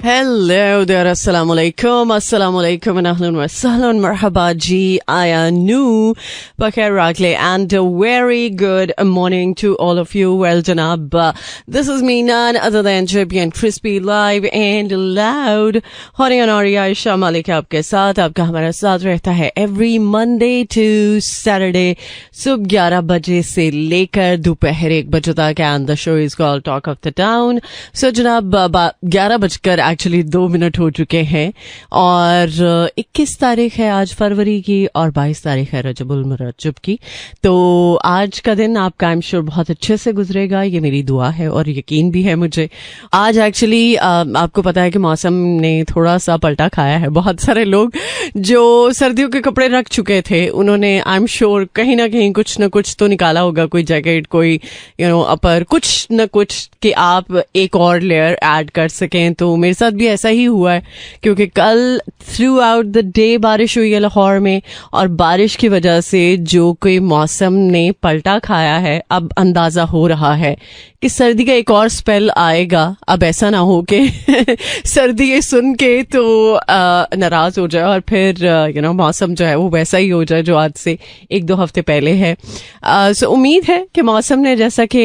Hello there, assalamu alaikum and ahlan wa sahlan, marhaba ji, ayanu, bakhair rakle, and a very good morning to all of you. Well, Janab, this is me, none other than Chippy and Crispy, live and loud. Hori Anari Aisha Malik आपके साथ, आपका हमारा साथ रहता है every Monday to Saturday, सुबह 11 बजे से लेकर दोपहर 1 बजे तक, and the show is called Talk of the Town. So, Janab, 11 बजकर एक्चुअली 2 मिनट हो चुके हैं और 21 तारीख है आज फरवरी की और 22 तारीख है रजबुल मुरज्जब की. तो आज का दिन आपका आई एम श्योर बहुत अच्छे से गुजरेगा, ये मेरी दुआ है और यकीन भी है मुझे. आज एक्चुअली आपको पता है कि मौसम ने थोड़ा सा पलटा खाया है. बहुत सारे लोग जो सर्दियों के कपड़े रख चुके थे उन्होंने आई एम श्योर कहीं ना कहीं कुछ न कुछ तो निकाला होगा, कोई जैकेट, कोई अपर, कुछ न कुछ कि आप एक और लेयर ऐड कर सकें. तो मेरे साथ भी ऐसा ही हुआ है क्योंकि कल थ्रू आउट द डे बारिश हुई है लाहौर में और बारिश की वजह से जो कोई मौसम ने पलटा खाया है, अब अंदाजा हो रहा है कि सर्दी का एक और स्पेल आएगा. अब ऐसा ना हो कि सर्दी ये सुन के तो नाराज हो जाए और फिर मौसम जो है वो वैसा ही हो जाए जो आज से 1-2 हफ्ते पहले है. सो उम्मीद है कि मौसम ने जैसा कि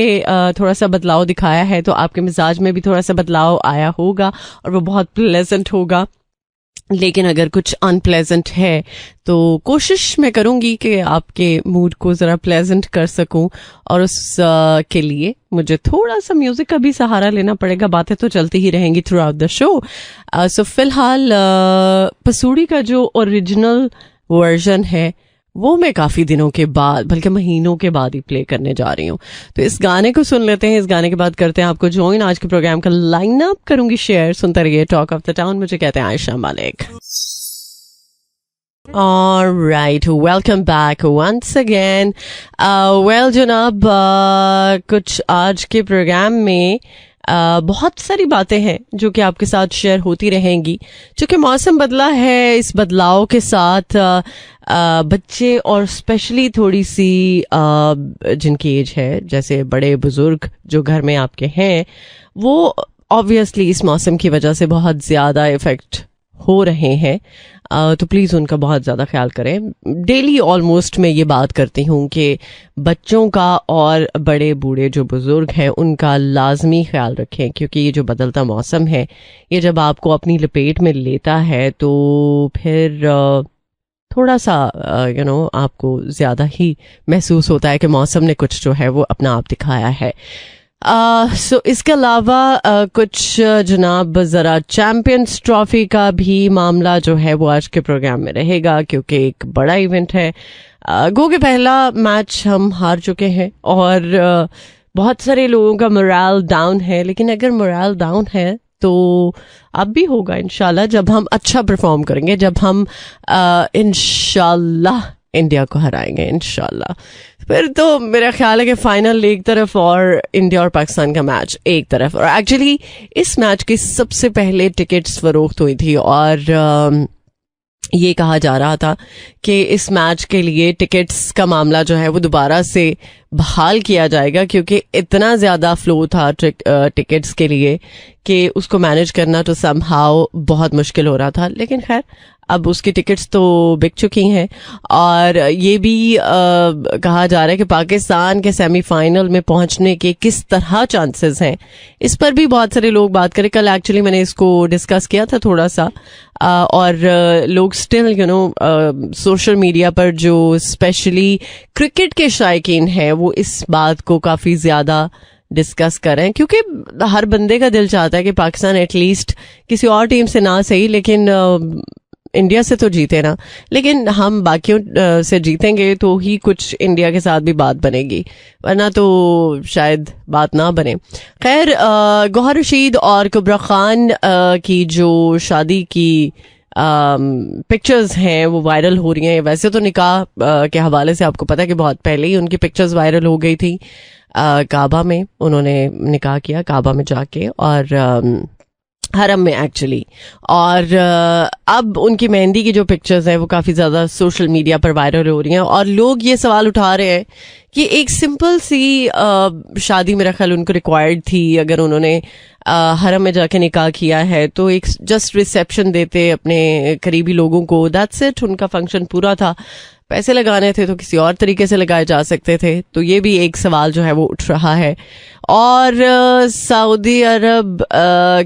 थोड़ा सा बदलाव दिखाया है तो आपके मिजाज में भी थोड़ा सा बदलाव आया होगा और वो बहुत प्लेजेंट होगा. लेकिन अगर कुछ अनप्लेजेंट है तो कोशिश मैं करूंगी कि आपके मूड को जरा प्लेजेंट कर सकूं और उस के लिए मुझे थोड़ा सा म्यूजिक का भी सहारा लेना पड़ेगा. बातें तो चलती ही रहेंगी थ्रू आउट द शो. सो फिलहाल पसूड़ी का जो ओरिजिनल वर्जन है वो मैं काफी दिनों के बाद, बल्कि महीनों के बाद ही प्ले करने जा रही हूँ. तो इस गाने को सुन लेते हैं. इस गाने के बाद करते हैं आपको ज्वाइन. आज के प्रोग्राम का लाइन अप करूंगी शेयर. सुनते रहिए टॉक ऑफ द टाउन. मुझे कहते हैं Ayesha Malik. Alright, welcome back once again. Well, जनाब, कुछ आज के प्रोग्राम में बहुत सारी बातें हैं जो कि आपके साथ शेयर होती रहेंगी. चूंकि मौसम बदला है, इस बदलाव के साथ बच्चे और स्पेशली थोड़ी सी जिनकी एज है, जैसे बड़े बुजुर्ग जो घर में आपके हैं, वो ऑब्वियसली इस मौसम की वजह से बहुत ज्यादा इफेक्ट हो रहे हैं. तो प्लीज उनका बहुत ज्यादा ख्याल करें. डेली ऑलमोस्ट मैं ये बात करती हूँ कि बच्चों का और बड़े बूढ़े जो बुजुर्ग हैं उनका लाजमी ख्याल रखें, क्योंकि ये जो बदलता मौसम है ये जब आपको अपनी लपेट में लेता है तो फिर थोड़ा सा आपको ज्यादा ही महसूस होता है कि मौसम ने कुछ जो है वो अपना आप दिखाया है. सो इसके अलावा कुछ जनाब जरा चैंपियंस ट्रॉफी का भी मामला जो है वो आज के प्रोग्राम में रहेगा, क्योंकि एक बड़ा इवेंट है. गो के पहला मैच हम हार चुके हैं और बहुत सारे लोगों का मोरल डाउन है. लेकिन अगर मोरल डाउन है तो अब भी होगा इंशाल्लाह जब हम अच्छा परफॉर्म करेंगे, जब हम इंशाल्लाह इंडिया को हराएंगे इंशाल्लाह. फिर तो मेरा ख्याल है कि फाइनल एक तरफ और इंडिया और पाकिस्तान का मैच एक तरफ. और एक्चुअली इस मैच की सबसे पहले टिकट्स फरोख्त हुई थी और ये कहा जा रहा था कि इस मैच के लिए टिकट्स का मामला जो है वो दोबारा से बहाल किया जाएगा, क्योंकि इतना ज्यादा फ्लो था टिकट्स के लिए कि उसको मैनेज करना तो समहाउ बहुत मुश्किल हो रहा था. लेकिन खैर अब उसकी टिकट्स तो बिक चुकी हैं और ये भी कहा जा रहा है कि पाकिस्तान के सेमीफाइनल में पहुंचने के किस तरह चांसेस हैं, इस पर भी बहुत सारे लोग बात करें. कल एक्चुअली मैंने इसको डिस्कस किया था थोड़ा सा और लोग स्टिल सोशल मीडिया पर जो स्पेशली क्रिकेट के शायकीन हैं वो इस बात को काफी ज्यादा डिस्कस करें, क्योंकि हर बंदे का दिल चाहता है कि पाकिस्तान एटलीस्ट किसी और टीम से ना सही लेकिन इंडिया से तो जीते ना. लेकिन हम बाकियों से जीतेंगे तो ही कुछ इंडिया के साथ भी बात बनेगी, वरना तो शायद बात ना बने. खैर, गौहर रशीद और कुबरा खान की जो शादी की पिक्चर्स हैं वो वायरल हो रही हैं. वैसे तो निकाह के हवाले से आपको पता है कि बहुत पहले ही उनकी पिक्चर्स वायरल हो गई थी. काबा में उन्होंने निकाह किया, काबा में जाके, और हरम में एक्चुअली। और अब उनकी मेहंदी की जो पिक्चर्स हैं वो काफ़ी ज़्यादा सोशल मीडिया पर वायरल हो रही हैं और लोग ये सवाल उठा रहे हैं कि एक सिंपल सी शादी मेरा ख्याल उनको रिक्वायर्ड थी, अगर उन्होंने हरम में जाके निकाह किया है तो एक जस्ट रिसेप्शन देते अपने करीबी लोगों को, दैट्स इट, उनका फंक्शन पूरा था। पैसे लगाने थे तो किसी और तरीके से लगाए जा सकते थे। तो ये भी एक सवाल जो है वो उठ रहा है। और सऊदी अरब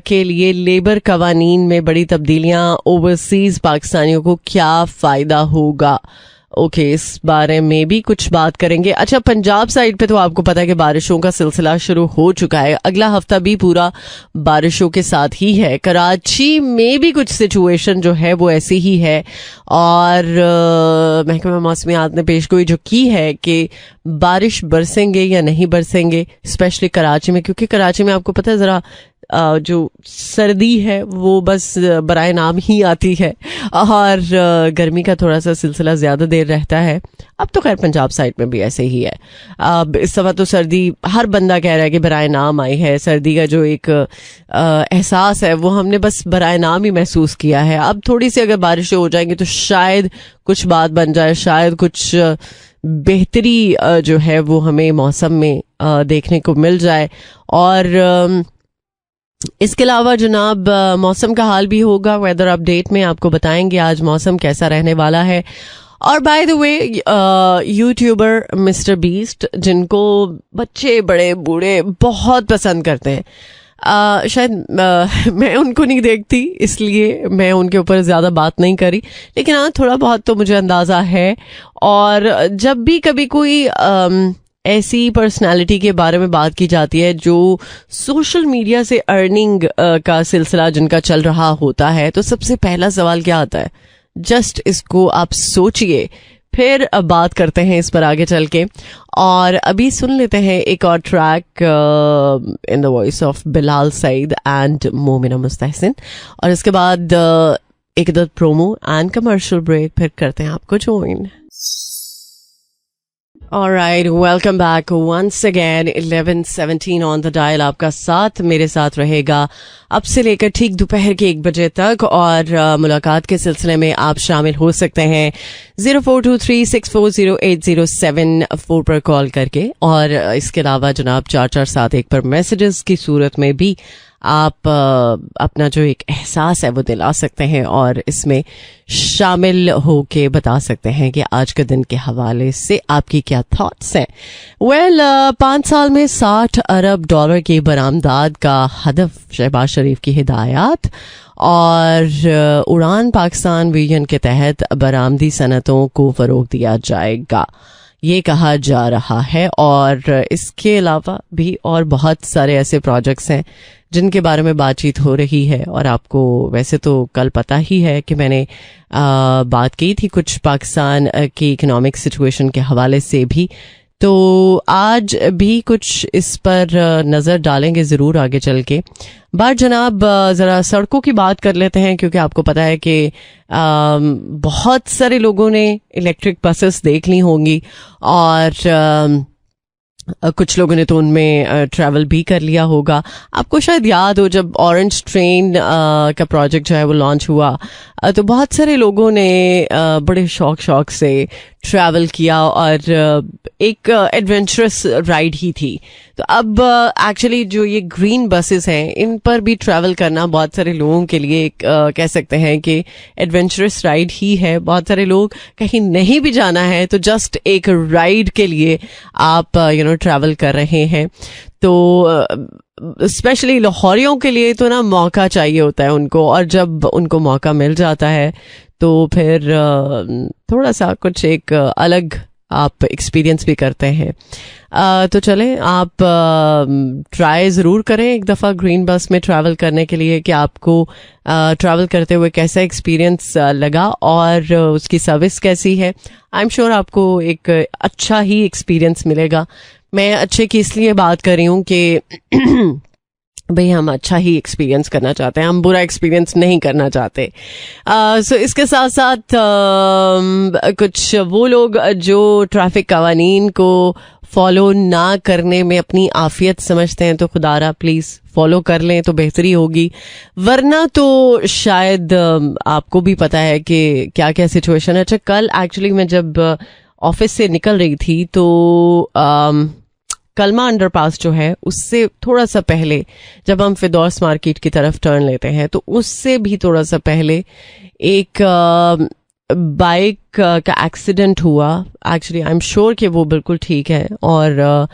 के लिए लेबर कवानीन में बड़ी तब्दीलियां, ओवरसीज पाकिस्तानियों को क्या फायदा होगा, ओके, इस बारे में भी कुछ बात करेंगे। अच्छा, पंजाब साइड पे तो आपको पता है कि बारिशों का सिलसिला शुरू हो चुका है, अगला हफ्ता भी पूरा बारिशों के साथ ही है। कराची में भी कुछ सिचुएशन जो है वो ऐसी ही है और महकमा मौसमियात ने पेशगोई जो की है कि बारिश बरसेंगे या नहीं बरसेंगे, स्पेशली कराची में, क्योंकि कराची में आपको पता है ज़रा जो सर्दी है वो बस बराए नाम ही आती है और गर्मी का थोड़ा सा सिलसिला ज़्यादा देर रहता है। अब तो खैर पंजाब साइड में भी ऐसे ही है। अब इस दफ़ा तो सर्दी हर बंदा कह रहा है कि बराए नाम आई है। सर्दी का जो एक एहसास है वो हमने बस बराए नाम ही महसूस किया है। अब थोड़ी सी अगर बारिशें हो जाएंगी तो शायद कुछ बात बन जाए, शायद कुछ बेहतरी जो है वो हमें मौसम में देखने को मिल जाए। और इसके अलावा जनाब मौसम का हाल भी होगा, वेदर अपडेट में आपको बताएंगे आज मौसम कैसा रहने वाला है। और by the way YouTuber mister beast, जिनको बच्चे बड़े बूढ़े बहुत पसंद करते हैं, शायद मैं उनको नहीं देखती इसलिए मैं उनके ऊपर ज़्यादा बात नहीं करी, लेकिन हाँ थोड़ा बहुत तो मुझे अंदाज़ा है। और जब भी कभी कोई ऐसी पर्सनालिटी के बारे में बात की जाती है जो सोशल मीडिया से अर्निंग का सिलसिला जिनका चल रहा होता है, तो सबसे पहला सवाल क्या आता है, जस्ट इसको आप सोचिए, फिर अब बात करते हैं इस पर आगे चल के। और अभी सुन लेते हैं एक और track in the voice of Bilal Saeed and Momina Mustehsan, और इसके बाद एक दो प्रोमो एंड कमर्शियल ब्रेक, फिर करते हैं आपको join. Alright, welcome back once again, 11:17 on the dial। आपका साथ मेरे साथ रहेगा अब से लेकर ठीक दोपहर के 1 बजे तक, और मुलाकात के सिलसिले में आप शामिल हो सकते हैं 0423640807 पर कॉल करके, और इसके अलावा जनाब 4471 पर मैसेजेस की सूरत में भी आप अपना जो एक एहसास है वो दिला सकते हैं और इसमें शामिल होके बता सकते हैं कि आज के दिन के हवाले से आपकी क्या थॉट्स हैं। 5 साल में $60 अरब की बरामदात का हदफ, शहबाज शरीफ की हिदायत, और उड़ान पाकिस्तान विजन के तहत बरामदी सनतों को फरोग दिया जाएगा, ये कहा जा रहा है। और इसके अलावा भी और बहुत सारे ऐसे प्रोजेक्ट्स हैं जिनके बारे में बातचीत हो रही है। और आपको वैसे तो कल पता ही है कि मैंने बात की थी कुछ पाकिस्तान की इकोनॉमिक सिचुएशन के हवाले से भी, तो आज भी कुछ इस पर नज़र डालेंगे ज़रूर आगे चल के। बात जनाब ज़रा सड़कों की बात कर लेते हैं, क्योंकि आपको पता है कि बहुत सारे लोगों ने इलेक्ट्रिक बसेस देख ली होंगी और कुछ लोगों ने तो उनमें ट्रैवल भी कर लिया होगा। आपको शायद याद हो जब ऑरेंज ट्रेन का प्रोजेक्ट जो है वो लॉन्च हुआ, तो बहुत सारे लोगों ने बड़े शौक से ट्रैवल किया और एक एडवेंचरस राइड ही थी। तो अब एक्चुअली जो ये ग्रीन बसेस हैं इन पर भी ट्रैवल करना बहुत सारे लोगों के लिए एक कह सकते हैं कि एडवेंचरस राइड ही है। बहुत सारे लोग कहीं नहीं भी जाना है तो जस्ट एक राइड के लिए आप ट्रैवल कर रहे हैं। तो स्पेशली लाहौरियों के लिए तो ना मौका चाहिए होता है उनको, और जब उनको मौका मिल जाता है तो फिर थोड़ा सा कुछ एक अलग आप एक्सपीरियंस भी करते हैं। तो चलें आप ट्राई ज़रूर करें एक दफ़ा ग्रीन बस में ट्रैवल करने के लिए कि आपको ट्रैवल करते हुए कैसा एक्सपीरियंस लगा और उसकी सर्विस कैसी है। आई एम श्योर आपको एक अच्छा ही एक्सपीरियंस मिलेगा। मैं अच्छे की इसलिए बात कर रही हूँ कि भाई हम अच्छा ही एक्सपीरियंस करना चाहते हैं, हम बुरा एक्सपीरियंस नहीं करना चाहते। सो इसके साथ साथ कुछ वो लोग जो ट्रैफिक कवानीन को फॉलो ना करने में अपनी आफियत समझते हैं, तो खुदारा प्लीज़ फॉलो कर लें तो बेहतरी होगी, वरना तो शायद आपको भी पता है कि क्या क्या सिचुएशन है। अच्छा, कल एक्चुअली मैं जब ऑफिस से निकल रही थी तो कलमा अंडरपास जो है उससे थोड़ा सा पहले जब हम फिदौस मार्केट की तरफ टर्न लेते हैं, तो उससे भी थोड़ा सा पहले एक बाइक का एक्सीडेंट हुआ। एक्चुअली आई एम श्योर कि वो बिल्कुल ठीक है, और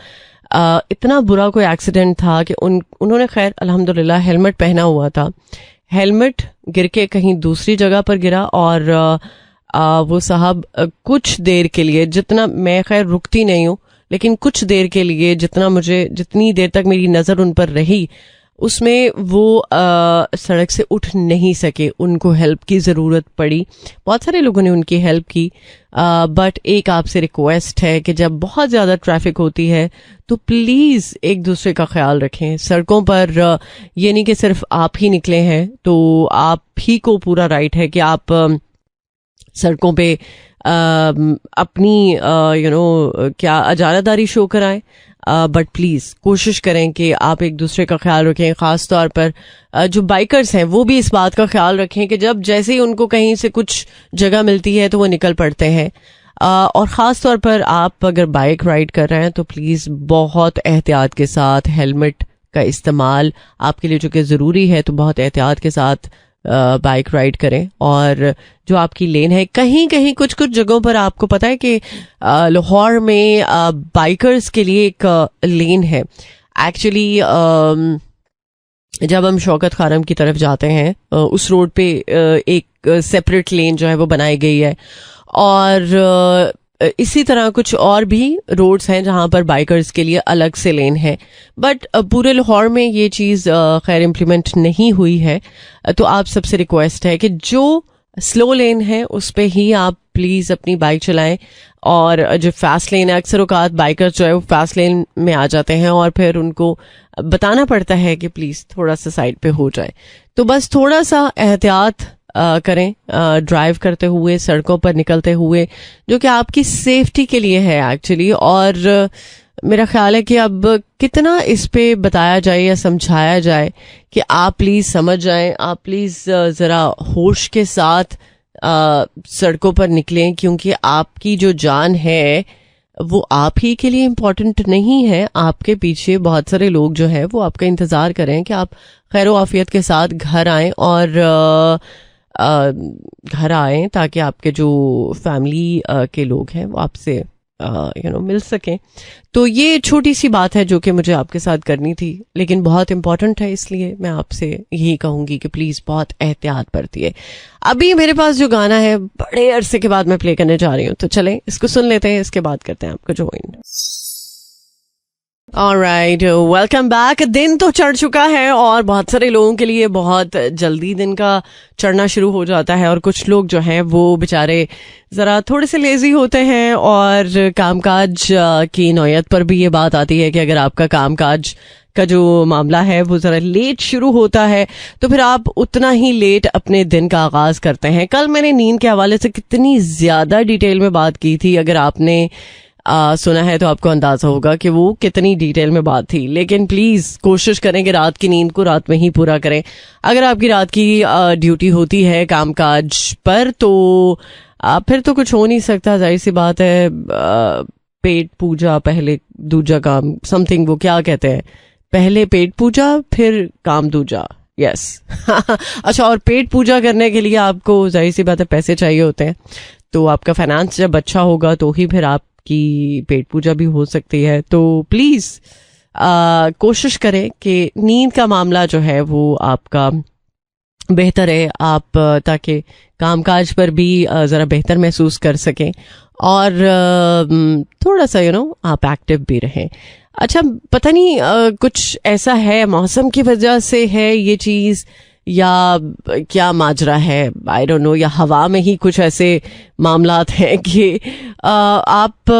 इतना बुरा कोई एक्सीडेंट था कि उन्होंने खैर अल्हम्दुलिल्लाह हेलमेट पहना हुआ था। हेलमेट गिर के कहीं दूसरी जगह पर गिरा, और वो साहब कुछ देर के लिए, जितना मैं खैर रुकती नहीं हूँ, लेकिन कुछ देर के लिए जितनी देर तक मेरी नज़र उन पर रही, उसमें वो सड़क से उठ नहीं सके, उनको हेल्प की ज़रूरत पड़ी। बहुत सारे लोगों ने उनकी हेल्प की, बट एक आपसे रिक्वेस्ट है कि जब बहुत ज़्यादा ट्रैफिक होती है तो प्लीज़ एक दूसरे का ख्याल रखें। सड़कों पर ये नहीं कि सिर्फ आप ही निकले हैं तो आप ही को पूरा राइट है कि आप सड़कों पे अपनी क्या अजारादारी शो कराएं, बट प्लीज़ कोशिश करें कि आप एक दूसरे का ख्याल रखें। ख़ास तौर पर जो बाइकर्स हैं वो भी इस बात का ख्याल रखें कि जब जैसे ही उनको कहीं से कुछ जगह मिलती है तो वो निकल पड़ते हैं, और ख़ास तौर पर आप अगर बाइक राइड कर रहे हैं तो प्लीज़ बहुत एहतियात के साथ हेलमेट का इस्तेमाल आपके लिए जो कि ज़रूरी है, तो बहुत एहतियात के साथ बाइक राइड करें। और जो आपकी लेन है, कहीं कहीं कुछ कुछ जगहों पर आपको पता है कि लाहौर में बाइकर्स के लिए एक लेन है। एक्चुअली जब हम शौकत खारम की तरफ जाते हैं उस रोड पे एक सेपरेट लेन जो है वो बनाई गई है, और इसी तरह कुछ और भी रोड्स हैं जहां पर बाइकर्स के लिए अलग से लेन है, बट पूरे लाहौर में ये चीज़ खैर इम्प्लीमेंट नहीं हुई है। तो आप सबसे रिक्वेस्ट है कि जो स्लो लेन है उस पे ही आप प्लीज़ अपनी बाइक चलाएं, और जो फास्ट लेन है, अक्सर औकात बाइकर्स जो है वो फास्ट लेन में आ जाते हैं और फिर उनको बताना पड़ता है कि प्लीज़ थोड़ा सा साइड पे हो जाए। तो बस थोड़ा सा एहतियात करें ड्राइव करते हुए, सड़कों पर निकलते हुए, जो कि आपकी सेफ्टी के लिए है एक्चुअली। और मेरा ख्याल है कि अब कितना इस पे बताया जाए या समझाया जाए कि आप प्लीज़ समझ जाएं, आप प्लीज़ ज़रा होश के साथ सड़कों पर निकलें, क्योंकि आपकी जो जान है वो आप ही के लिए इम्पोर्टेंट नहीं है, आपके पीछे बहुत सारे लोग जो हैं वो आपका इंतज़ार करें कि आप खैर आफियत के साथ घर आएं, और घर आएं ताकि आपके जो फैमिली के लोग हैं वो आपसे मिल सकें। तो ये छोटी सी बात है जो कि मुझे आपके साथ करनी थी, लेकिन बहुत इंपॉर्टेंट है, इसलिए मैं आपसे यही कहूंगी कि प्लीज़ बहुत एहतियात बरतिए। अभी मेरे पास जो गाना है बड़े अरसे के बाद मैं प्ले करने जा रही हूँ, तो चलें इसको सुन लेते हैं, इसके बाद करते हैं आपको ज्वाइन। Alright, welcome back. दिन तो चढ़ चुका है और बहुत सारे लोगों के लिए बहुत जल्दी दिन का चढ़ना शुरू हो जाता है, और कुछ लोग जो हैं वो बेचारे ज़रा थोड़े से लेजी होते हैं, और कामकाज की नौयत पर भी ये बात आती है कि अगर आपका कामकाज का जो मामला है वो ज़रा लेट शुरू होता है तो फिर आप उतना ही लेट अपने दिन का आगाज़ करते हैं। कल मैंने नींद के हवाले से कितनी ज़्यादा डिटेल में बात की थी, अगर आपने सुना है तो आपको अंदाजा होगा कि वो कितनी डिटेल में बात थी। लेकिन प्लीज़ कोशिश करें कि रात की नींद को रात में ही पूरा करें। अगर आपकी रात की ड्यूटी होती है कामकाज पर, तो फिर तो कुछ हो नहीं सकता, जाहिर सी बात है। पेट पूजा पहले दूजा काम, समथिंग वो क्या कहते हैं, पहले पेट पूजा फिर काम दूजा, यस। अच्छा, और पेट पूजा करने के लिए आपको जाहिर सी बात है पैसे चाहिए होते हैं, तो आपका फाइनेंस जब अच्छा होगा तो ही फिर आप की पेट पूजा भी हो सकती है। तो प्लीज़ कोशिश करें कि नींद का मामला जो है वो आपका बेहतर है, आप ताकि कामकाज पर भी ज़रा बेहतर महसूस कर सकें, और थोड़ा सा आप एक्टिव भी रहें। अच्छा, पता नहीं कुछ ऐसा है, मौसम की वजह से है ये चीज़ या क्या माजरा है, आई डोंट नो, या हवा में ही कुछ ऐसे मामलात हैं कि आप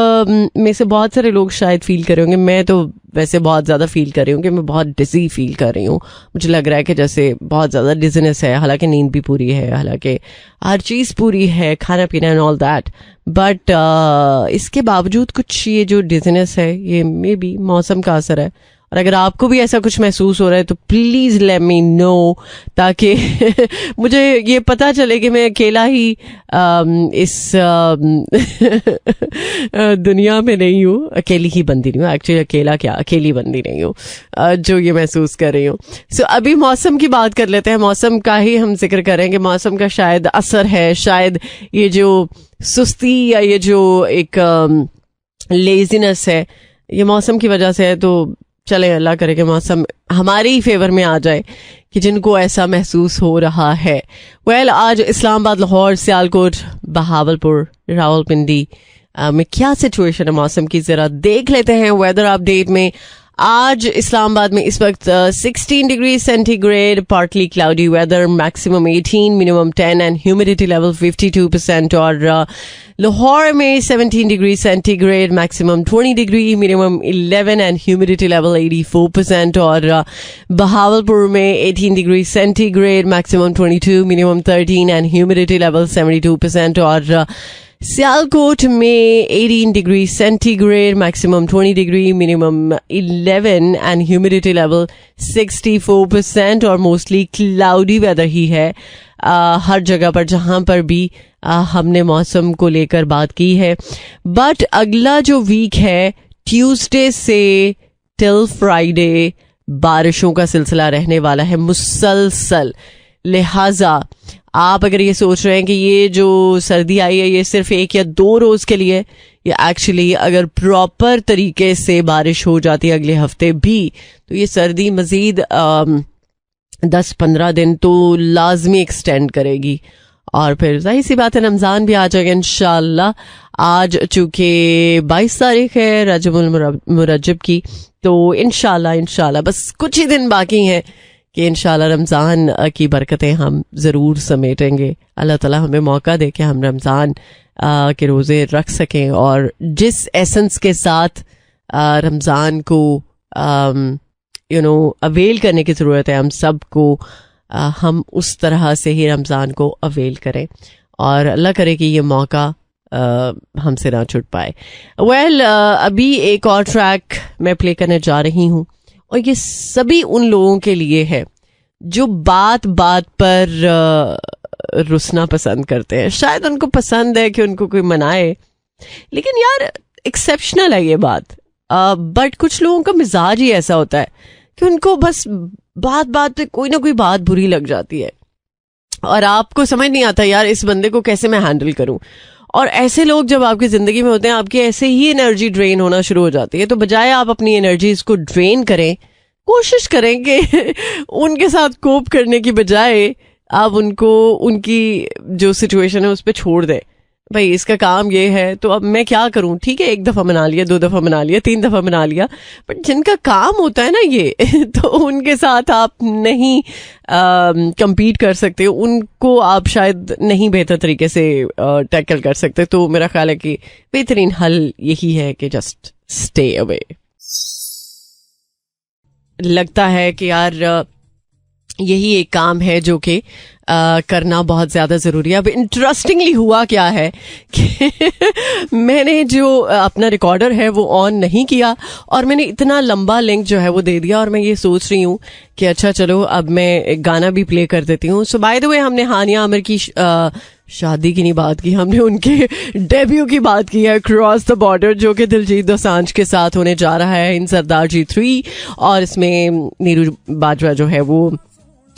में से बहुत सारे लोग शायद फील कर रहे होंगे, मैं तो वैसे बहुत ज़्यादा फील कर रही हूँ कि मैं बहुत डिजी फील कर रही हूँ। मुझे लग रहा है कि जैसे बहुत ज़्यादा डिजीनेस है, हालांकि नींद भी पूरी है, हालांकि हर चीज़ पूरी है, खाना पीना एंड ऑल दैट, बट इसके बावजूद कुछ ये जो डिजीनेस है ये मे बी मौसम का असर है। और अगर आपको भी ऐसा कुछ महसूस हो रहा है तो प्लीज़ लेट मी नो, ताकि मुझे ये पता चले कि मैं अकेला ही इस दुनिया में नहीं हूँ, अकेली ही बंदी नहीं हूँ, एक्चुअली अकेला क्या, अकेली बंदी नहीं हूँ जो ये महसूस कर रही हूँ। सो अभी मौसम की बात कर लेते हैं, मौसम का ही हम जिक्र करेंगे। मौसम का शायद असर है, शायद ये जो सुस्ती या ये जो एक लेजीनेस है ये मौसम की वजह से है। तो चले अल्लाह करे कि मौसम हमारे ही फेवर में आ जाए कि जिनको ऐसा महसूस हो रहा है। वेल, आज इस्लामाबाद, लाहौर, सियालकोट, बहावलपुर, रावलपिंडी में क्या सिचुएशन है मौसम की, जरा देख लेते हैं वेदर अपडेट में। आज इस्लामाबाद में इस वक्त 16 degree centigrade, partly cloudy weather, maximum 18, minimum 10 and humidity level 52%। और लाहौर में 17 degree centigrade, maximum 20 degree, minimum 11 and humidity level 84%। और बहावलपुर में 18 degree centigrade, maximum 22, minimum 13 and humidity level 72%। और सियालकोट में 18 degree centigrade, maximum 20 degree, minimum 11 and humidity level 64%। और mostly cloudy weather ही है हर जगह पर जहां पर भी हमने मौसम को लेकर बात की है। बट अगला जो वीक है ट्यूसडे से टिल फ्राइडे बारिशों का सिलसिला रहने वाला है मुसलसल। लिहाजा आप अगर ये सोच रहे हैं कि ये जो सर्दी आई है ये सिर्फ 1 या 2 रोज के लिए, या एक्चुअली अगर प्रॉपर तरीके से बारिश हो जाती है अगले हफ्ते भी, तो ये सर्दी मजीद 10-15 दिन तो लाजमी एक्सटेंड करेगी। और फिर जाहिर सी बात है रमज़ान भी आ जाएगा इंशाल्लाह। आज चूंकि 22 तारीख है रजबुल मुरज्जब की, तो इंशाल्लाह बस कुछ ही दिन बाकी हैं कि इंशाल्लाह रमज़ान की बरकतें हम ज़रूर समेटेंगे। अल्लाह ताला हमें मौका दे कि हम रमज़ान के रोज़े रख सकें, और जिस एसेंस के साथ रमज़ान को अवेल करने की ज़रूरत है हम सबको, हम उस तरह से ही रमज़ान को अवेल करें, और अल्लाह करे कि ये मौका हमसे ना छूट पाए। वेल, अभी एक और ट्रैक मैं प्ले करने जा रही हूँ, और ये सभी उन लोगों के लिए है जो बात बात पर रुसना पसंद करते हैं। शायद उनको पसंद है कि उनको कोई मनाए, लेकिन यार एक्सेप्शनल है ये बात। बट कुछ लोगों का मिजाज ही ऐसा होता है कि उनको बस बात बात पे कोई ना कोई बात बुरी लग जाती है, और आपको समझ नहीं आता यार इस बंदे को कैसे मैं हैंडल करूं। और ऐसे लोग जब आपकी जिंदगी में होते हैं, आपकी ऐसे ही एनर्जी ड्रेन होना शुरू हो जाती है। तो बजाय आप अपनी एनर्जीज को ड्रेन करें, कोशिश करें कि उनके साथ कोप करने की बजाय आप उनको उनकी जो सिचुएशन है उस पर छोड़ दें। भाई इसका काम ये है तो अब मैं क्या करूं, ठीक है 1 दफा मना लिया, 2 दफा मना लिया, 3 दफा मना लिया, बट जिनका काम होता है ना ये तो उनके साथ आप नहीं compete कर सकते, उनको आप शायद नहीं बेहतर तरीके से टैकल कर सकते। तो मेरा ख्याल है कि बेहतरीन हल यही है कि जस्ट स्टे अवे। लगता है कि यार यही एक काम है जो कि करना बहुत ज़्यादा ज़रूरी है। अब इंटरेस्टिंगली हुआ क्या है कि मैंने जो अपना रिकॉर्डर है वो ऑन नहीं किया, और मैंने इतना लंबा लिंक जो है वो दे दिया, और मैं ये सोच रही हूँ कि अच्छा चलो अब मैं एक गाना भी प्ले कर देती हूँ। सो बाय द वे, हमने हानिया आमिर की शादी की नहीं बात की, हमने उनके डेब्यू की बात की है, क्रॉस द बॉर्डर, जो कि दिलजीत दोसांझ के साथ होने जा रहा है इन सरदार जी 3, और इसमें नीरू बाजवा जो है वो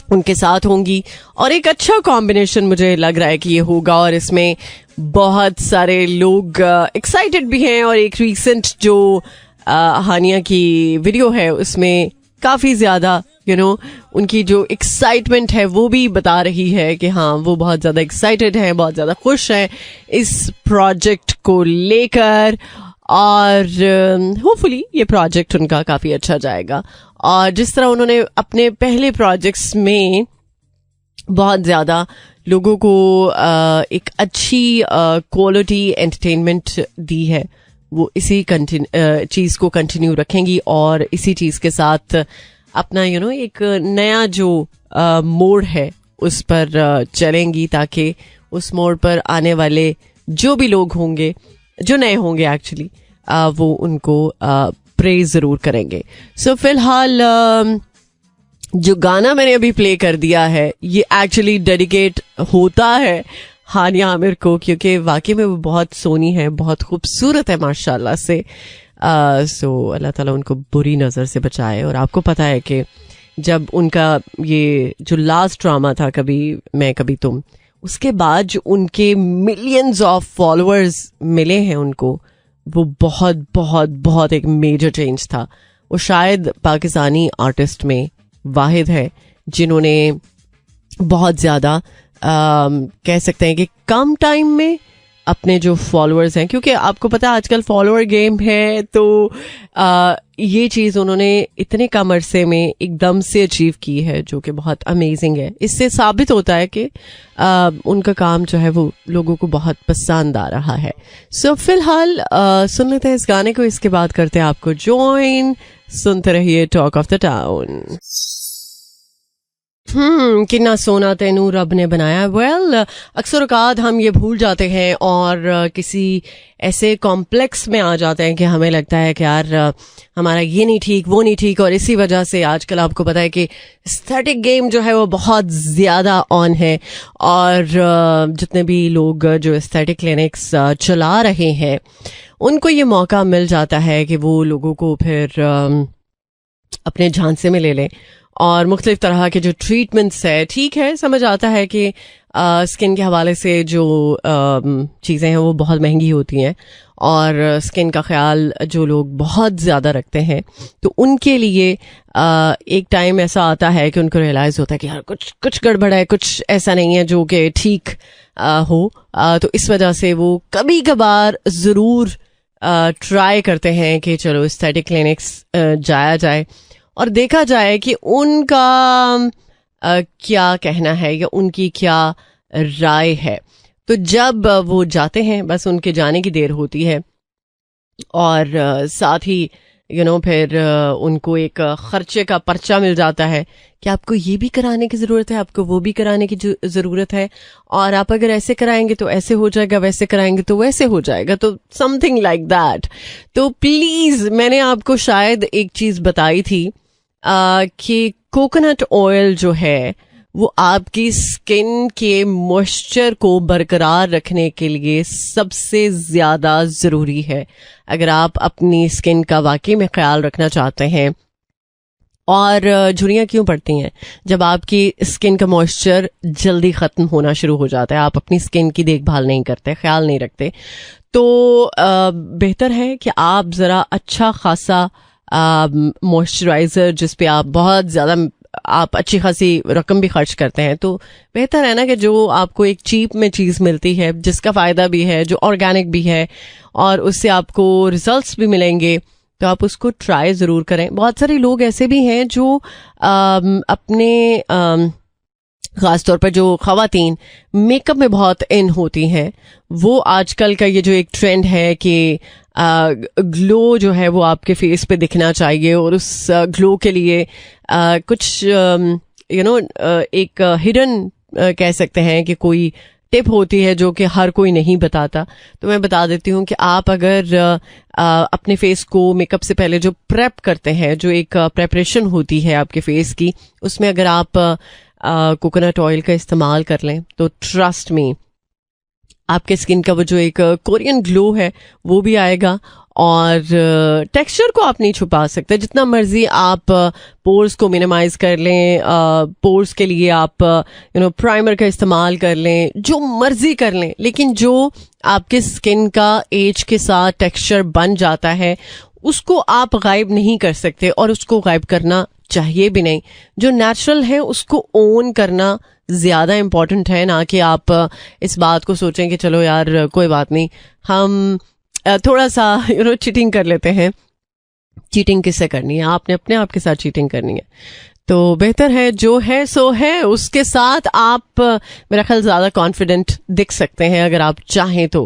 उनके साथ होंगी। और एक अच्छा कॉम्बिनेशन मुझे लग रहा है कि ये होगा, और इसमें बहुत सारे लोग एक्साइटेड भी हैं। और एक रीसेंट जो हानिया की वीडियो है उसमें काफ़ी ज़्यादा उनकी जो एक्साइटमेंट है वो भी बता रही है कि हाँ वो बहुत ज़्यादा एक्साइटेड हैं, बहुत ज़्यादा खुश हैं इस प्रोजेक्ट को लेकर, और होपफुली ये प्रोजेक्ट उनका काफ़ी अच्छा जाएगा। और जिस तरह उन्होंने अपने पहले प्रोजेक्ट्स में बहुत ज़्यादा लोगों को एक अच्छी क्वालिटी एंटरटेनमेंट दी है, वो इसी चीज़ को कंटिन्यू रखेंगी और इसी चीज़ के साथ अपना एक नया जो मोड़ है उस पर चलेंगी, ताकि उस मोड़ पर आने वाले जो भी लोग होंगे, जो नए होंगे एक्चुअली, वो उनको प्रेज ज़रूर करेंगे. सो फिलहाल जो गाना मैंने अभी प्ले कर दिया है ये एक्चुअली डेडिकेट होता है हानिया आमिर को, क्योंकि वाकई में वो बहुत सोनी है, बहुत खूबसूरत है माशाल्लाह से. सो अल्लाह ताला उनको बुरी नज़र से बचाए. और आपको पता है कि जब उनका ये जो लास्ट ड्रामा था कभी मैं कभी तुम, उसके बाद जो उनके मिलियंस ऑफ फॉलोअर्स मिले हैं उनको, वो बहुत बहुत बहुत एक मेजर चेंज था. वो शायद पाकिस्तानी आर्टिस्ट में वाहिद है जिन्होंने बहुत ज़्यादा कह सकते हैं कि कम टाइम में अपने जो फॉलोअर्स हैं, क्योंकि आपको पता है आजकल फॉलोअर गेम है, तो ये चीज़ उन्होंने इतने कम अरसे में एकदम से अचीव की है, जो कि बहुत अमेजिंग है. इससे साबित होता है कि उनका काम जो है वो लोगों को बहुत पसंद आ रहा है. सो फिलहाल सुन लेते हैं इस गाने को, इसके बाद करते हैं आपको ज्वाइन. सुनते रहिए टॉक ऑफ द टाउन. कितना सोना तेनू रब ने बनाया. वेल अक्सर औकात हम ये भूल जाते हैं और किसी ऐसे कॉम्प्लेक्स में आ जाते हैं कि हमें लगता है कि यार हमारा ये नहीं ठीक, वो नहीं ठीक, और इसी वजह से आजकल आपको पता है कि एस्थेटिक गेम जो है वो बहुत ज़्यादा ऑन है. और जितने भी लोग जो एस्थेटिक क्लिनिक्स चला रहे हैं उनको ये मौका मिल जाता है कि वो लोगों को फिर अपने झांसे में ले लें और मुख्तलिफ तरह के जो ट्रीटमेंट्स है. ठीक है, समझ आता है कि स्किन के हवाले से जो चीज़ें हैं वो बहुत महंगी होती हैं और स्किन का ख्याल जो लोग बहुत ज़्यादा रखते हैं तो उनके लिए एक टाइम ऐसा आता है कि उनको रियलाइज़ होता है कि यार कुछ गड़बड़ है, कुछ ऐसा नहीं है जो कि ठीक हो. तो इस वजह से वो कभी कभार ज़रूर ट्राई करते हैं कि चलो एस्थेटिक क्लिनिक्स जाया जाए और देखा जाए कि उनका क्या कहना है या उनकी क्या राय है. तो जब वो जाते हैं बस उनके जाने की देर होती है और साथ ही फिर उनको एक खर्चे का पर्चा मिल जाता है कि आपको ये भी कराने की ज़रूरत है, आपको वो भी कराने की ज़रूरत है, और आप अगर ऐसे कराएंगे तो ऐसे हो जाएगा, वैसे कराएंगे तो वैसे हो जाएगा, तो समथिंग लाइक दैट. तो प्लीज़, मैंने आपको शायद एक चीज़ बताई थी कि कोकोनट ऑयल जो है वो आपकी स्किन के मॉइस्चर को बरकरार रखने के लिए सबसे ज़्यादा ज़रूरी है अगर आप अपनी स्किन का वाकई में ख्याल रखना चाहते हैं. और झुर्रियाँ क्यों पड़ती हैं? जब आपकी स्किन का मॉइस्चर जल्दी ख़त्म होना शुरू हो जाता है, आप अपनी स्किन की देखभाल नहीं करते, ख्याल नहीं रखते, तो बेहतर है कि आप ज़रा अच्छा खासा मॉइस्चराइज़र जिस पे आप बहुत ज़्यादा आप अच्छी खासी रकम भी खर्च करते हैं, तो बेहतर है ना कि जो आपको एक चीप में चीज़ मिलती है जिसका फ़ायदा भी है, जो ऑर्गेनिक भी है और उससे आपको रिजल्ट्स भी मिलेंगे, तो आप उसको ट्राई ज़रूर करें. बहुत सारे लोग ऐसे भी हैं जो अपने ख़ासतौर पर जो ख़वातीन मेकअप में बहुत इन होती हैं, वो आजकल का ये जो एक ट्रेंड है कि ग्लो जो है वो आपके फेस पे दिखना चाहिए और उस ग्लो के लिए कुछ एक हिडन कह सकते हैं कि कोई टिप होती है जो कि हर कोई नहीं बताता. तो मैं बता देती हूँ कि आप अगर अपने फेस को मेकअप से पहले जो प्रेप करते हैं, जो एक प्रेपरेशन होती है आपके फेस की, उसमें अगर आप कोकोनट ऑयल का इस्तेमाल कर लें तो ट्रस्ट मी आपके स्किन का वो जो एक कोरियन ग्लो है वो भी आएगा और टेक्सचर को आप नहीं छुपा सकते. जितना मर्जी आप पोर्स को मिनिमाइज कर लें, पोर्स के लिए आप प्राइमर का इस्तेमाल कर लें, जो मर्जी कर लें, लेकिन जो आपके स्किन का एज के साथ टेक्सचर बन जाता है उसको आप गायब नहीं कर सकते और उसको गायब करना चाहिए भी नहीं. जो नेचुरल है उसको ओन करना ज़्यादा इम्पोर्टेंट है, ना कि आप इस बात को सोचें कि चलो यार कोई बात नहीं, हम थोड़ा सा चीटिंग कर लेते हैं. चीटिंग किससे करनी है? आपने अपने आप के साथ चीटिंग करनी है. तो बेहतर है जो है सो है, उसके साथ आप मेरा ख्याल ज़्यादा कॉन्फिडेंट दिख सकते हैं अगर आप चाहें तो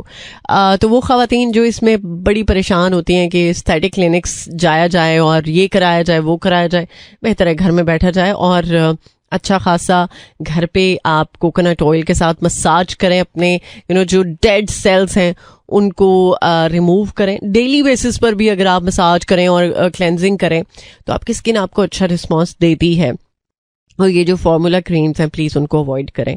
वो ख़वातीन जो इसमें बड़ी परेशान होती हैं कि एस्थेटिक क्लिनिक्स जाया जाए और ये कराया जाए वो कराया जाए, बेहतर है घर में बैठा जाए और अच्छा खासा घर पे आप कोकोनट ऑयल के साथ मसाज करें, अपने जो डेड सेल्स हैं उनको रिमूव करें। डेली बेसिस पर भी अगर आप मसाज करें और क्लेंजिंग करें तो आपकी स्किन आपको अच्छा रिस्पॉन्स देती है। और ये जो फार्मूला क्रीम्स हैं प्लीज़ उनको अवॉइड करें,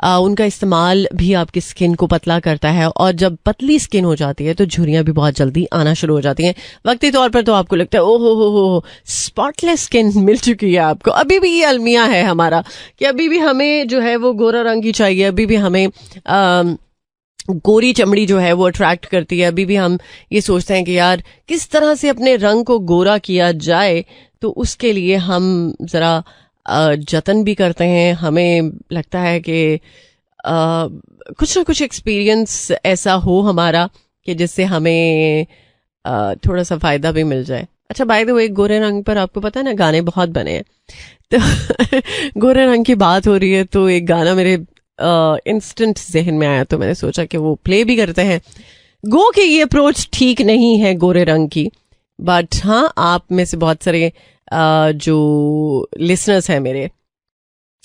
उनका इस्तेमाल भी आपकी स्किन को पतला करता है और जब पतली स्किन हो जाती है तो झुर्रियाँ भी बहुत जल्दी आना शुरू हो जाती हैं। वक्ती तौर पर तो आपको लगता है ओहो हो स्पॉटलेस स्किन मिल चुकी है आपको। अभी भी ये अलमिया है हमारा कि अभी भी हमें जो है वो गोरा रंग की चाहिए, अभी भी हमें गोरी चमड़ी जो है वो अट्रैक्ट करती है। अभी भी हम ये सोचते हैं कि यार किस तरह से अपने रंग को गोरा किया जाए, तो उसके लिए हम ज़रा जतन भी करते हैं। हमें लगता है कि कुछ ना कुछ एक्सपीरियंस ऐसा हो हमारा कि जिससे हमें थोड़ा सा फ़ायदा भी मिल जाए। अच्छा, बाय द वे, गोरे रंग पर आपको पता है ना गाने बहुत बने हैं, तो गोरे रंग की बात हो रही है तो एक गाना मेरे इंस्टेंट जहन में आया तो मैंने सोचा कि वो प्ले भी करते हैं। गो कि ये अप्रोच ठीक नहीं है गोरे रंग की, बट हाँ आप में से बहुत सारे जो लिसनर्स हैं मेरे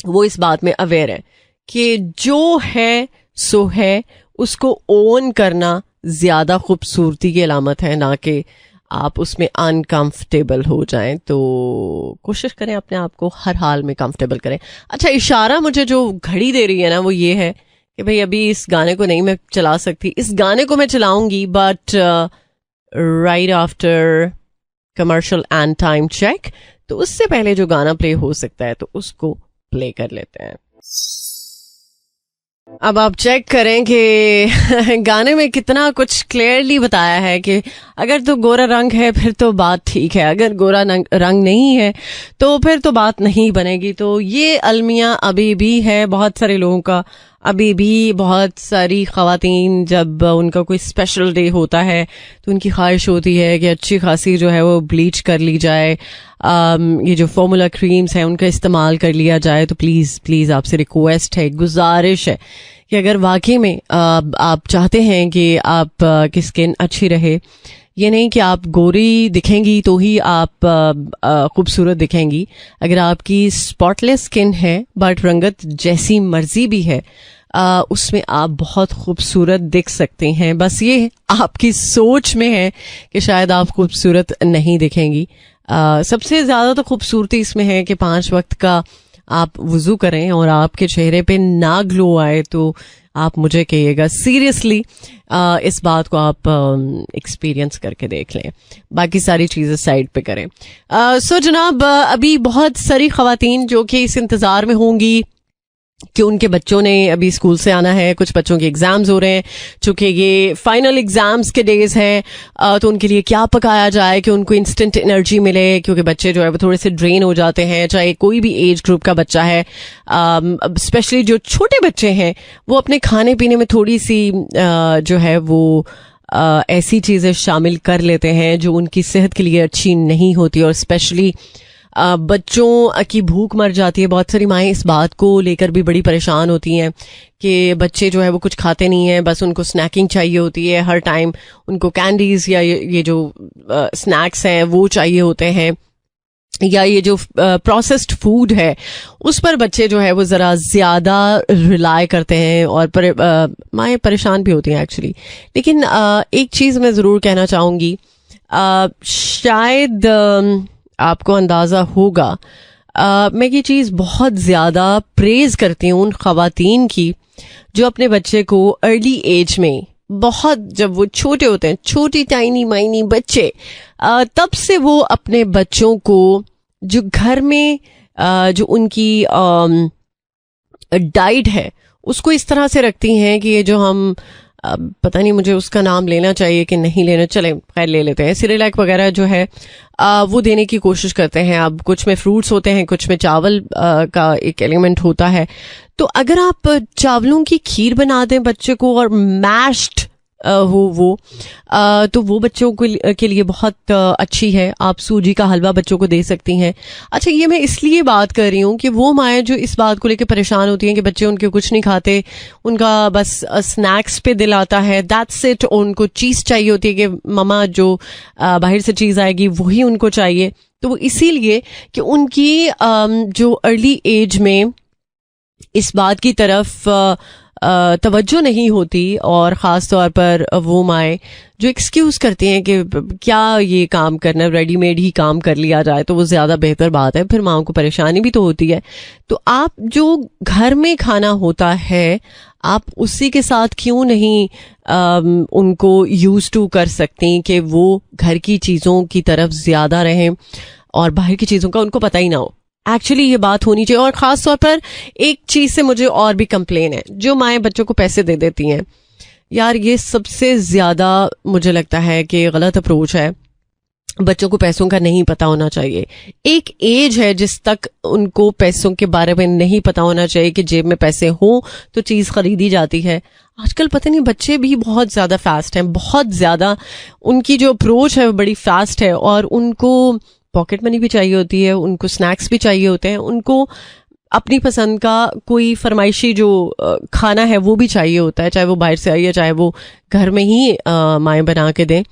वो इस बात में अवेयर है कि जो है सो है, उसको ओन करना ज्यादा खूबसूरती की अलामत है, ना कि आप उसमें अनकंफर्टेबल हो जाएं। तो कोशिश करें अपने आप को हर हाल में कंफर्टेबल करें। अच्छा, इशारा मुझे जो घड़ी दे रही है ना वो ये है कि भाई अभी इस गाने को नहीं मैं चला सकती, इस गाने को मैं चलाऊंगी but right after commercial and time check. तो उससे पहले जो गाना प्ले हो सकता है तो उसको प्ले कर लेते हैं। अब आप चेक करें कि गाने में कितना कुछ क्लियरली बताया है कि अगर तो गोरा रंग है फिर तो बात ठीक है, अगर गोरा रंग नहीं है तो फिर तो बात नहीं बनेगी। तो ये अलमिया अभी भी है बहुत सारे लोगों का। अभी भी बहुत सारी ख़वातीन जब उनका कोई स्पेशल डे होता है तो उनकी ख्वाहिश होती है कि अच्छी खासी जो है वो ब्लीच कर ली जाए, ये जो फार्मूला क्रीम्स हैं उनका इस्तेमाल कर लिया जाए। तो प्लीज़ प्लीज़ आपसे रिक्वेस्ट है, गुजारिश है कि अगर वाकई में आप चाहते हैं कि आप की स्किन अच्छी रहे, ये नहीं कि आप गोरी दिखेंगी तो ही आप खूबसूरत दिखेंगी। अगर आपकी स्पॉटलेस स्किन है बट रंगत जैसी मर्जी भी है, उसमें आप बहुत खूबसूरत दिख सकते हैं। बस ये आपकी सोच में है कि शायद आप खूबसूरत नहीं दिखेंगी। सबसे ज़्यादा तो खूबसूरती इसमें है कि 5 वक्त का आप वुज़ू करें और आपके चेहरे पे ना ग्लो आए तो आप मुझे कहिएगा। सीरियसली इस बात को आप एक्सपीरियंस करके देख लें, बाकी सारी चीज़ें साइड पे करें। सो जनाब, अभी बहुत सारी ख़वातीन जो कि इस इंतज़ार में होंगी कि उनके बच्चों ने अभी स्कूल से आना है, कुछ बच्चों के एग्जाम्स हो रहे हैं, चूंकि ये फाइनल एग्जाम्स के डेज हैं, तो उनके लिए क्या पकाया जाए कि उनको इंस्टेंट एनर्जी मिले, क्योंकि बच्चे जो है वो थोड़े से ड्रेन हो जाते हैं, चाहे कोई भी एज ग्रुप का बच्चा है। स्पेशली जो छोटे बच्चे हैं वो अपने खाने पीने में थोड़ी सी जो है वो ऐसी चीज़ें शामिल कर लेते हैं जो उनकी सेहत के लिए अच्छी नहीं होती, और स्पेशली बच्चों की भूख मर जाती है। बहुत सारी माएँ इस बात को लेकर भी बड़ी परेशान होती हैं कि बच्चे जो है वो कुछ खाते नहीं हैं, बस उनको स्नैकिंग चाहिए होती है हर टाइम, उनको कैंडीज़ या ये जो स्नैक्स हैं वो चाहिए होते हैं, या ये जो प्रोसेस्ड फूड है उस पर बच्चे जो है वो ज़रा ज़्यादा रिलाई करते हैं और माएँ परेशान भी होती हैं एक्चुअली। लेकिन एक चीज़ मैं ज़रूर कहना चाहूँगी, शायद आपको अंदाज़ा होगा, मैं ये चीज़ बहुत ज़्यादा प्रेज़ करती हूँ उन ख़वातीन की जो अपने बच्चे को अर्ली एज में, बहुत जब वो छोटे होते हैं, छोटी टाइनी माइनी बच्चे, तब से वो अपने बच्चों को जो घर में जो उनकी डाइट है उसको इस तरह से रखती हैं कि ये जो हम पता नहीं मुझे उसका नाम लेना चाहिए कि नहीं लेना, चले खैर ले लेते हैं, सिरेलैक वगैरह जो है वो देने की कोशिश करते हैं। अब कुछ में फ्रूट्स होते हैं, कुछ में चावल का एक एलिमेंट होता है। तो अगर आप चावलों की खीर बना दें बच्चे को और मैश्ड हो वो तो वो बच्चों के लिए बहुत अच्छी है। आप सूजी का हलवा बच्चों को दे सकती हैं। अच्छा, ये मैं इसलिए बात कर रही हूँ कि वो माएँ जो इस बात को लेकर परेशान होती हैं कि बच्चे उनके कुछ नहीं खाते, उनका बस स्नैक्स पे दिल आता है, दैट्स इट, उनको चीज़ चाहिए होती है कि ममा जो बाहर से चीज़ आएगी वही उनको चाहिए। तो वो इसीलिए कि उनकी जो अर्ली एज में इस बात की तरफ तवज्जो नहीं होती, और ख़ास तौर पर वो माएँ जो एक्सक्यूज़ करती हैं कि क्या ये काम करना, रेडीमेड ही काम कर लिया जाए तो वो ज़्यादा बेहतर बात है, फिर माँओं को परेशानी भी तो होती है। तो आप जो घर में खाना होता है आप उसी के साथ क्यों नहीं उनको यूज टू कर सकती कि वो घर की चीज़ों की तरफ ज़्यादा रहें और बाहर की चीज़ों का उनको पता ही ना हो। एक्चुअली ये बात होनी चाहिए। और ख़ास तौर पर एक चीज़ से मुझे और भी कंप्लेन है, जो माएँ बच्चों को पैसे दे देती हैं, यार ये सबसे ज़्यादा मुझे लगता है कि गलत अप्रोच है। बच्चों को पैसों का नहीं पता होना चाहिए। एक एज है जिस तक उनको पैसों के बारे में नहीं पता होना चाहिए कि जेब में पैसे हों तो चीज़ खरीदी जाती है। आजकल पता नहीं बच्चे भी बहुत ज़्यादा फास्ट हैं, बहुत ज़्यादा उनकी जो अप्रोच है वो बड़ी फास्ट है, और उनको पॉकेट मनी भी चाहिए होती है, उनको स्नैक्स भी चाहिए होते हैं, उनको अपनी पसंद का कोई फरमाइशी जो खाना है वो भी चाहिए होता है, चाहे वो बाहर से आई है चाहे वो घर में ही माएँ बना के दें।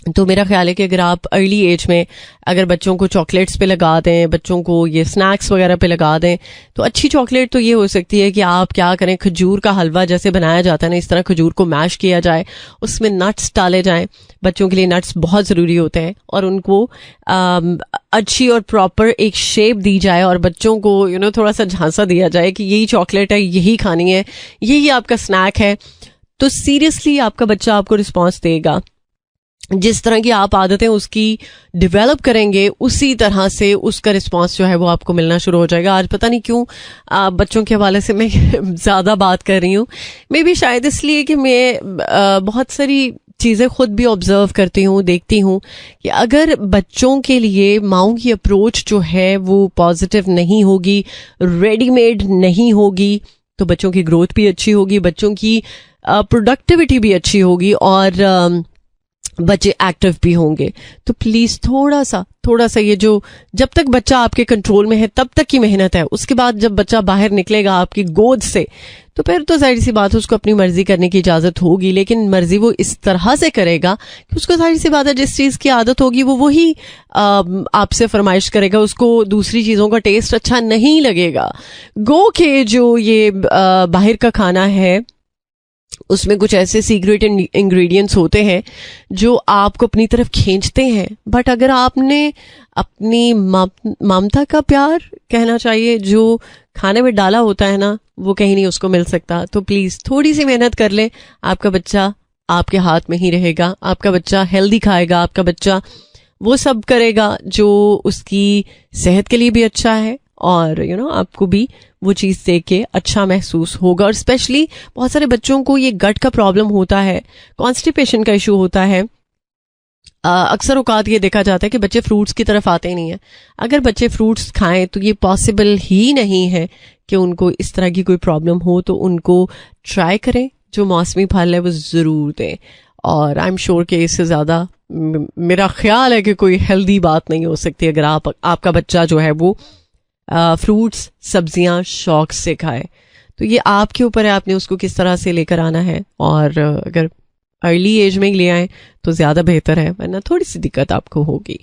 तो मेरा ख्याल है कि अगर आप अर्ली एज में अगर बच्चों को चॉकलेट्स पे लगा दें, बच्चों को ये स्नैक्स वगैरह पे लगा दें, तो अच्छी चॉकलेट तो ये हो सकती है कि आप क्या करें, खजूर का हलवा जैसे बनाया जाता है ना, इस तरह खजूर को मैश किया जाए, उसमें नट्स डाले जाएं। बच्चों के लिए नट्स बहुत ज़रूरी होते हैं, और उनको अच्छी और प्रॉपर एक शेप दी जाए, और बच्चों को थोड़ा सा झांसा दिया जाए कि यही चॉकलेट है, यही खानी है, यही आपका स्नैक है। तो सीरियसली आपका बच्चा आपको रिस्पॉन्स देगा। जिस तरह की आप आदतें उसकी डेवलप करेंगे उसी तरह से उसका रिस्पांस जो है वो आपको मिलना शुरू हो जाएगा। आज पता नहीं क्यों बच्चों के हवाले से मैं ज़्यादा बात कर रही हूँ, मे भी शायद इसलिए कि मैं बहुत सारी चीज़ें खुद भी ऑब्जर्व करती हूँ, देखती हूँ कि अगर बच्चों के लिए माँओं की अप्रोच जो है वो पॉजिटिव नहीं होगी, रेडीमेड नहीं होगी, तो बच्चों की ग्रोथ भी अच्छी होगी, बच्चों की प्रोडक्टिविटी भी अच्छी होगी, और बच्चे एक्टिव भी होंगे। तो प्लीज थोड़ा सा ये जो जब तक बच्चा आपके कंट्रोल में है तब तक की मेहनत है, उसके बाद जब बच्चा बाहर निकलेगा आपकी गोद से तो फिर तो जाहिर सी बात है उसको अपनी मर्जी करने की इजाजत होगी, लेकिन मर्जी वो इस तरह से करेगा कि उसको जाहिर सी बात है जिस चीज की आदत होगी वो वही आपसे फरमाइश करेगा, उसको दूसरी चीजों का टेस्ट अच्छा नहीं लगेगा। गो के जो ये बाहर का खाना है उसमें कुछ ऐसे सीक्रेट इंग्रेडिएंट्स होते हैं जो आपको अपनी तरफ खींचते हैं, बट अगर आपने अपनी ममता का प्यार कहना चाहिए जो खाने में डाला होता है ना, वो कहीं नहीं उसको मिल सकता। तो प्लीज थोड़ी सी मेहनत कर ले, आपका बच्चा आपके हाथ में ही रहेगा, आपका बच्चा हेल्दी खाएगा, आपका बच्चा वो सब करेगा जो उसकी सेहत के लिए भी अच्छा है, और आपको भी वो चीज़ देख के अच्छा महसूस होगा। और स्पेशली बहुत सारे बच्चों को ये गट का प्रॉब्लम होता है, कॉन्स्टिपेशन का इशू होता है। अक्सर औकात ये देखा जाता है कि बच्चे फ्रूट्स की तरफ आते ही नहीं है। अगर बच्चे फ्रूट्स खाएं तो ये पॉसिबल ही नहीं है कि उनको इस तरह की कोई प्रॉब्लम हो, तो उनको ट्राई करें, जो मौसमी फल है वो ज़रूर दें। और आई एम श्योर कि इससे ज़्यादा मेरा ख्याल है कि कोई हेल्दी बात नहीं हो सकती अगर आपका बच्चा जो है वो फ्रूट्स सब्जियां शौक से खाए। तो ये आपके ऊपर है, आपने उसको किस तरह से लेकर आना है, और अगर अर्ली एज में ले आए तो ज्यादा बेहतर है, वरना थोड़ी सी दिक्कत आपको होगी।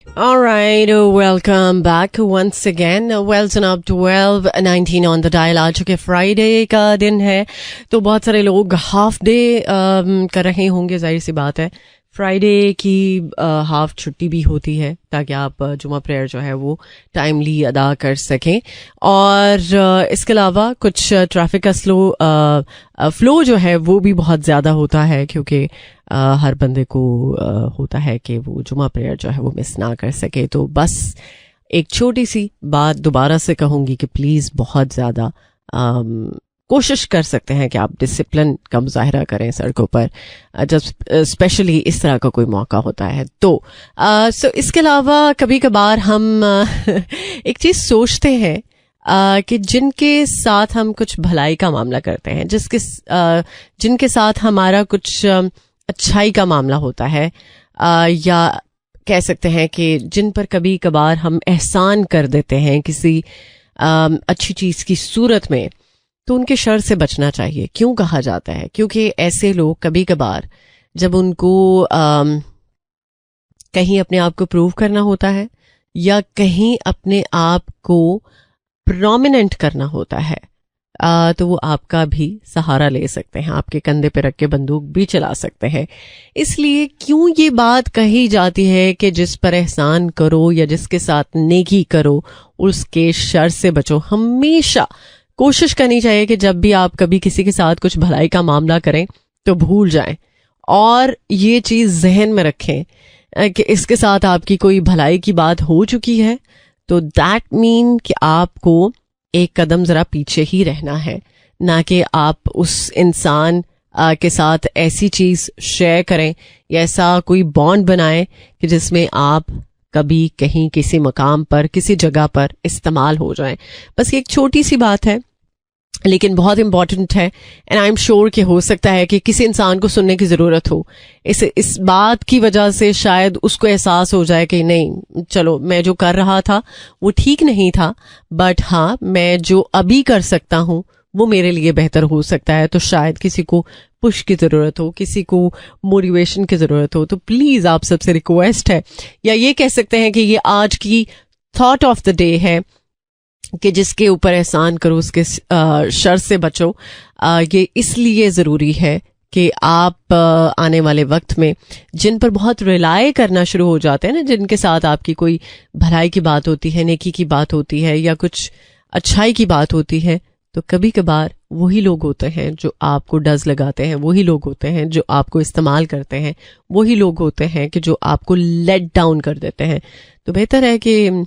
Alright, welcome back once again. Well, जनाब 12:19 on the dial। आज चुके फ्राइडे का दिन है, तो बहुत सारे लोग हाफ डे कर रहे होंगे, जाहिर सी बात है। फ्राइडे की हाफ छुट्टी भी होती है ताकि आप जुमा प्रेयर जो है वो टाइमली अदा कर सकें। और इसके अलावा कुछ ट्रैफिक का फ्लो जो है वो भी बहुत ज़्यादा होता है, क्योंकि हर बंदे को होता है कि वो जुमा प्रेयर जो है वो मिस ना कर सके। तो बस एक छोटी सी बात दोबारा से कहूँगी कि प्लीज़ बहुत ज़्यादा कोशिश कर सकते हैं कि आप डिसिप्लिन का मुजाहरा करें सड़कों पर, जब स्पेशली इस तरह का कोई मौका होता है। तो इसके अलावा कभी कभार हम एक चीज़ सोचते हैं कि जिनके साथ हम कुछ भलाई का मामला करते हैं, जिनके साथ हमारा कुछ अच्छाई का मामला होता है, या कह सकते हैं कि जिन पर कभी कभार हम एहसान कर देते हैं किसी अच्छी चीज की सूरत में, तो उनके शर से बचना चाहिए। क्यों कहा जाता है? क्योंकि ऐसे लोग कभी कभार जब उनको कहीं अपने आप को प्रूव करना होता है या कहीं अपने आप को प्रोमिनेंट करना होता है, तो वो आपका भी सहारा ले सकते हैं, आपके कंधे पे रख के बंदूक भी चला सकते हैं। इसलिए क्यों ये बात कही जाती है कि जिस पर एहसान करो या जिसके साथ नेकी करो उसके शर से बचो। हमेशा कोशिश करनी चाहिए कि जब भी आप कभी किसी के साथ कुछ भलाई का मामला करें तो भूल जाएं और ये चीज जहन में रखें कि इसके साथ आपकी कोई भलाई की बात हो चुकी है, तो दैट मीन कि आपको एक कदम जरा पीछे ही रहना है, ना कि आप उस इंसान के साथ ऐसी चीज शेयर करें या ऐसा कोई बॉन्ड बनाएं कि जिसमें आप कभी कहीं किसी मकाम पर किसी जगह पर इस्तेमाल हो जाएं। बस ये एक छोटी सी बात है लेकिन बहुत इंपॉर्टेंट है, एंड आई एम श्योर कि हो सकता है कि किसी इंसान को सुनने की जरूरत हो। इस बात की वजह से शायद उसको एहसास हो जाए कि नहीं, चलो मैं जो कर रहा था वो ठीक नहीं था, बट हाँ मैं जो अभी कर सकता हूं वो मेरे लिए बेहतर हो सकता है। तो शायद किसी को पुश की जरूरत हो, किसी को मोटिवेशन की जरूरत हो, तो प्लीज आप सबसे रिक्वेस्ट है, या ये कह सकते हैं कि ये आज की थॉट ऑफ द डे है कि जिसके ऊपर एहसान करो उसके शर से बचो। ये इसलिए जरूरी है कि आप आने वाले वक्त में जिन पर बहुत रिलाय करना शुरू हो जाते हैं ना, जिनके साथ आपकी कोई भलाई की बात होती है, नेकी की बात होती है या कुछ अच्छाई की बात होती है, तो कभी कभार वही लोग होते हैं जो आपको डज लगाते हैं, वही लोग होते हैं जो आपको इस्तेमाल करते हैं, वही लोग होते हैं कि जो आपको लेट डाउन कर देते हैं। तो बेहतर है कि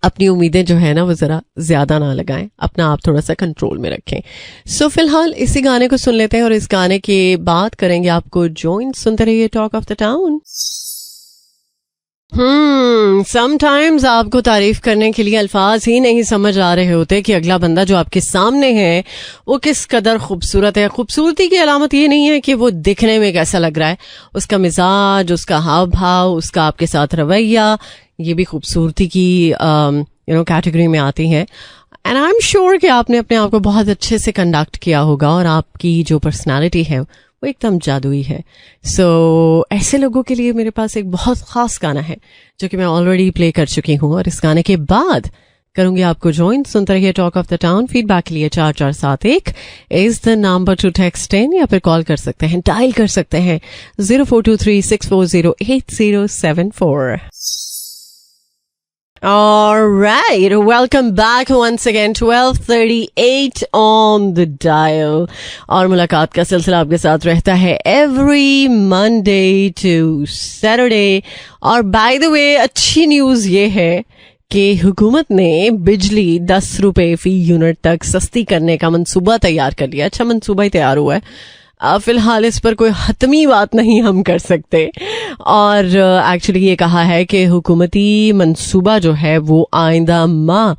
अपनी उम्मीदें जो है ना वो जरा ज्यादा ना लगाएं, अपना आप थोड़ा सा कंट्रोल में रखें। सो फिलहाल इसी गाने को सुन लेते हैं और इस गाने के बाद करेंगे आपको ज्वाइन। सुनते रहिए talk of the town. Sometimes आपको तारीफ करने के लिए अल्फाज ही नहीं समझ आ रहे होते कि अगला बंदा जो आपके सामने है वो किस कदर खूबसूरत है। खूबसूरती की अलामत ये नहीं है कि वो दिखने में कैसा लग रहा है, उसका मिजाज, उसका हाव भाव, उसका आपके साथ रवैया, ये भी खूबसूरती की कैटेगरी में आती है। एंड आई एम श्योर कि आपने अपने आप को बहुत अच्छे से कंडक्ट किया होगा और आपकी जो पर्सनालिटी है वो एकदम जादुई है। सो ऐसे लोगों के लिए मेरे पास एक बहुत खास गाना है जो कि मैं ऑलरेडी प्ले कर चुकी हूँ और इस गाने के बाद करूंगी आपको ज्वाइन। सुनते रहिए talk of the town. Feedback के लिए 4471 is the number two text 10 या फिर कॉल कर सकते हैं, डायल कर सकते हैं 0423640874। All right, welcome back once again, 12:38 on the dial. और मुलाकात का सिलसिला आपके साथ रहता है every Monday to Saturday. और by the way, अच्छी न्यूज ये है कि हुकूमत ने बिजली 10 रुपए फी यूनिट तक सस्ती करने का मंसूबा तैयार कर लिया। अच्छा मंसूबा ही तैयार हुआ है, फिलहाल इस पर कोई हतमी बात नहीं हम कर सकते। और एक्चुअली ये कहा है कि हुकूमती मंसूबा जो है वो आइंदा माह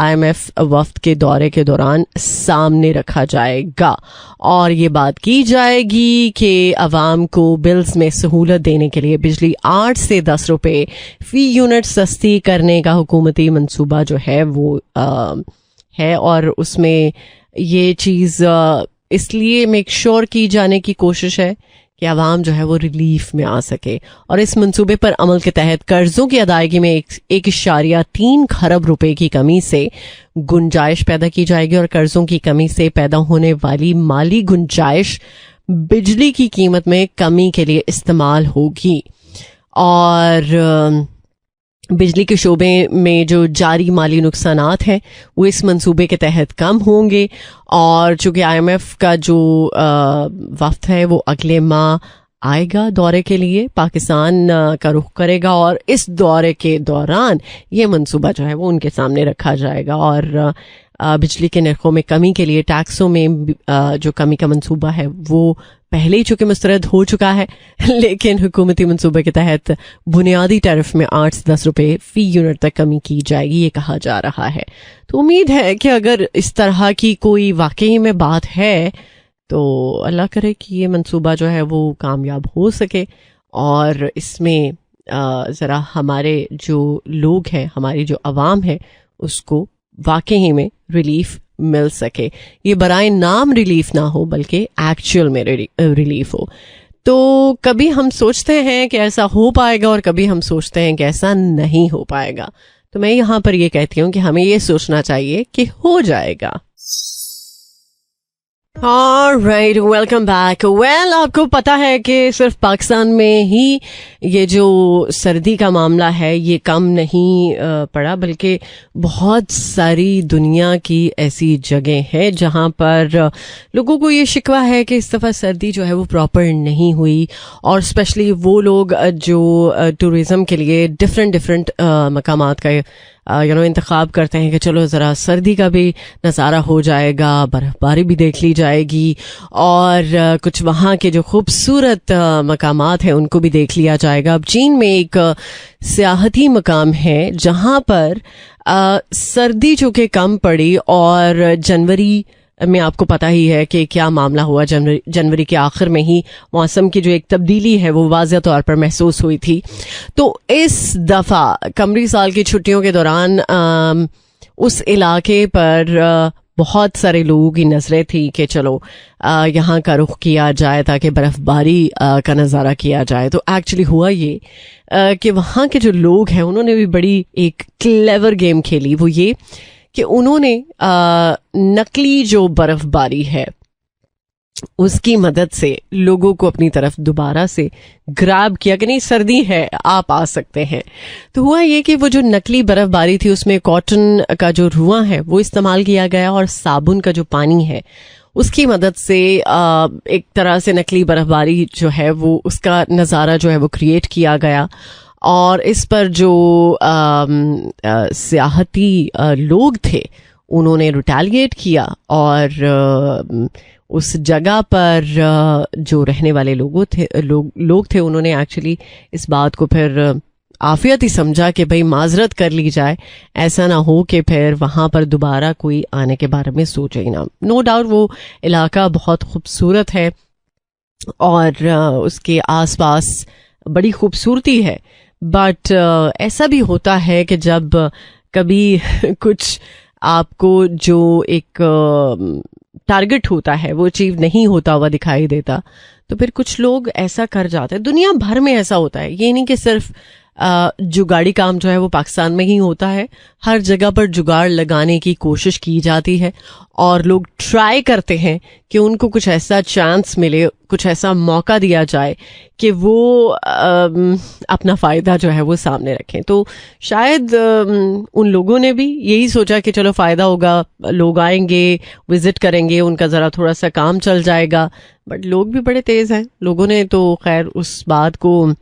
IMF वफ्द के दौरे के दौरान सामने रखा जाएगा और ये बात की जाएगी कि अवाम को बिल्स में सहूलत देने के लिए बिजली 8 से 10 रुपए फी यूनिट सस्ती करने का हुकूमती मंसूबा जो है वो है। और उसमें ये चीज इसलिए मेक श्योर की जाने की कोशिश है कि आवाम जो है वो रिलीफ में आ सके। और इस मंसूबे पर अमल के तहत कर्जों की अदायगी में 1.3 खरब रुपए की कमी से गुंजाइश पैदा की जाएगी और कर्जों की कमी से पैदा होने वाली माली गुंजाइश बिजली की कीमत में कमी के लिए इस्तेमाल होगी। और बिजली के शोबे में जो जारी माली नुकसानात हैं वो इस मंसूबे के तहत कम होंगे। और चूंकि IMF का जो वफ्द है वो अगले माह आएगा दौरे के लिए, पाकिस्तान का रुख करेगा और इस दौरे के दौरान ये मंसूबा जो है वो उनके सामने रखा जाएगा। और बिजली के नरखों में कमी के लिए टैक्सों में जो कमी का मंसूबा है वो पहले ही चूंकि मुस्तरद हो चुका है, लेकिन हुकूमती मंसूबे के तहत बुनियादी टैरिफ में 8 से 10 रुपए फी यूनिट तक कमी की जाएगी, ये कहा जा रहा है। तो उम्मीद है कि अगर इस तरह की कोई वाकई में बात है तो अल्लाह करे कि ये मंसूबा जो है वो कामयाब हो सके और इसमें ज़रा हमारे जो लोग हैं, हमारी जो अवाम है, उसको वाकई में रिलीफ मिल सके। ये बराए नाम रिलीफ ना हो बल्कि एक्चुअल में रिलीफ हो। तो कभी हम सोचते हैं कि ऐसा हो पाएगा और कभी हम सोचते हैं कि ऐसा नहीं हो पाएगा। तो मैं यहाँ पर ये कहती हूँ कि हमें ये सोचना चाहिए कि हो जाएगा। Alright, welcome back. Well, आपको पता है कि सिर्फ पाकिस्तान में ही ये जो सर्दी का मामला है ये कम नहीं पड़ा, बल्कि बहुत सारी दुनिया की ऐसी जगह है जहां पर लोगों को ये शिकवा है कि इस दफ़ा सर्दी जो है वो प्रॉपर नहीं हुई, और स्पेशली वो लोग जो टूरिज्म के लिए डिफरेंट मकामात का इंतखाब करते हैं कि चलो ज़रा सर्दी का भी नज़ारा हो जाएगा, बर्फबारी भी देख ली जाएगी और कुछ वहाँ के जो खूबसूरत मकामात हैं उनको भी देख लिया जाएगा। अब चीन में एक सियाहती मकाम है जहाँ पर सर्दी चूँकि कम पड़ी और जनवरी में आपको पता ही है कि क्या मामला हुआ। जनवरी के आखिर में ही मौसम की जो एक तब्दीली है वो वाज़ह तौर पर महसूस हुई थी। तो इस दफ़ा कमरी साल की छुट्टियों के दौरान उस इलाके पर बहुत सारे लोगों की नजरें थी कि चलो यहाँ का रुख किया जाए ताकि बर्फबारी का नज़ारा किया जाए। तो एक्चुअली हुआ ये कि वहाँ के जो लोग हैं उन्होंने भी बड़ी एक क्लेवर गेम खेली। वो ये कि उन्होंने नकली जो बर्फबारी है उसकी मदद से लोगों को अपनी तरफ दोबारा से ग्रैब किया कि नहीं सर्दी है, आप आ सकते हैं। तो हुआ ये कि वो जो नकली बर्फबारी थी उसमें कॉटन का जो रुआ है वो इस्तेमाल किया गया और साबुन का जो पानी है उसकी मदद से एक तरह से नकली बर्फबारी जो है वो उसका नज़ारा जो है वो क्रिएट किया गया। और इस पर जो सियाहती लोग थे उन्होंने रिटेलिएट किया और उस जगह पर जो रहने वाले लोग थे उन्होंने एक्चुअली इस बात को फिर आफियत ही समझा कि भाई माजरत कर ली जाए, ऐसा ना हो कि फिर वहाँ पर दोबारा कोई आने के बारे में सोचे ही ना। नो डाउट वो इलाका बहुत खूबसूरत है और उसके आसपास बड़ी खूबसूरती है, बट ऐसा भी होता है कि जब कभी कुछ आपको जो एक टारगेट होता है वो अचीव नहीं होता हुआ दिखाई देता तो फिर कुछ लोग ऐसा कर जाते हैं। दुनिया भर में ऐसा होता है, ये नहीं कि सिर्फ जुगाड़ी काम जो है वो पाकिस्तान में ही होता है। हर जगह पर जुगाड़ लगाने की कोशिश की जाती है और लोग ट्राई करते हैं कि उनको कुछ ऐसा चांस मिले, कुछ ऐसा मौका दिया जाए कि वो अपना फ़ायदा जो है वो सामने रखें। तो शायद उन लोगों ने भी यही सोचा कि चलो फ़ायदा होगा, लोग आएंगे, विजिट करेंगे, उनका ज़रा थोड़ा सा काम चल जाएगा। बट लोग भी बड़े तेज़ हैं, लोगों ने तो खैर उस बात को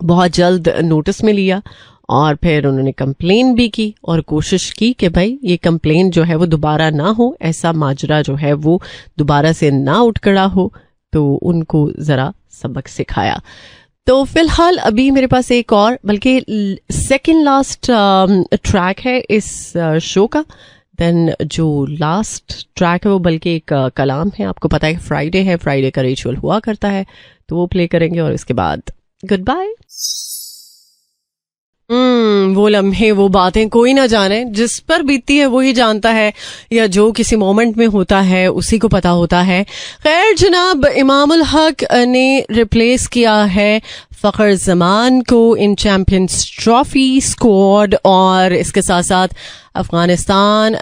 बहुत जल्द नोटिस में लिया और फिर उन्होंने कंप्लेन भी की और कोशिश की कि भाई ये कंप्लेन जो है वो दोबारा ना हो, ऐसा माजरा जो है वो दोबारा से ना उठ खड़ा हो। तो उनको ज़रा सबक सिखाया। तो फिलहाल अभी मेरे पास एक और बल्कि सेकंड लास्ट ट्रैक है इस शो का। देन जो लास्ट ट्रैक है वो बल्कि एक कलाम है। आपको पता है फ्राइडे है, फ्राइडे का रिचुअल हुआ करता है तो वो प्ले करेंगे और इसके बाद गुड बाय। वो लम्हे वो बातें कोई ना जाने, जिस पर बीतती है वो ही जानता है, या जो किसी मोमेंट में होता है उसी को पता होता है। खैर जनाब, इमामुल हक ने रिप्लेस किया है फ़खर ज़मान को इन चैंपियंस ट्रॉफी स्क्वाड और इसके साथ साथ Afghanistan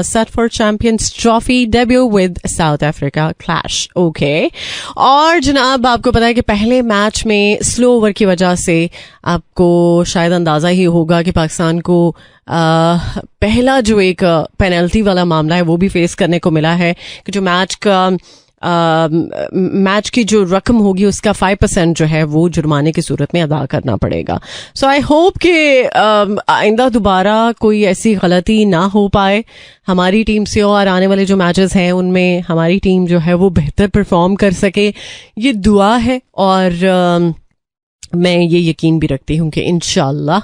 set for champions trophy debut with south Africa clash. Okay, और जनाब आपको पता है कि पहले मैच में स्लो ओवर की वजह से आपको शायद अंदाजा ही होगा कि पाकिस्तान को पहला जो एक पेनल्टी वाला मामला है वो भी फेस करने को मिला है कि जो मैच का मैच की जो रकम होगी उसका 5% जो है वो जुर्माने की सूरत में अदा करना पड़ेगा. सो आई होप कि आइंदा दोबारा कोई ऐसी गलती ना हो पाए हमारी टीम से और आने वाले जो मैचेस हैं उनमें हमारी टीम जो है वो बेहतर परफॉर्म कर सके. ये दुआ है और मैं ये यकीन भी रखती हूँ कि इंशाल्लाह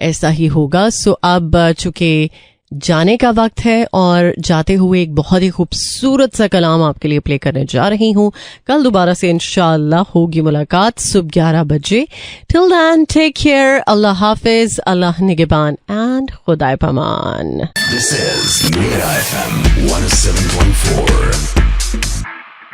ऐसा ही होगा. सो अब चूंकि जाने का वक्त है और जाते हुए एक बहुत ही खूबसूरत सा कलाम आपके लिए प्ले करने जा रही हूँ. कल दोबारा से इंशाल्लाह होगी मुलाकात सुबह 11 बजे. Till then take care. Allah हाफिज, अल्लाह निगहबान एंड खुदा पमान. This is Mira FM 107.4.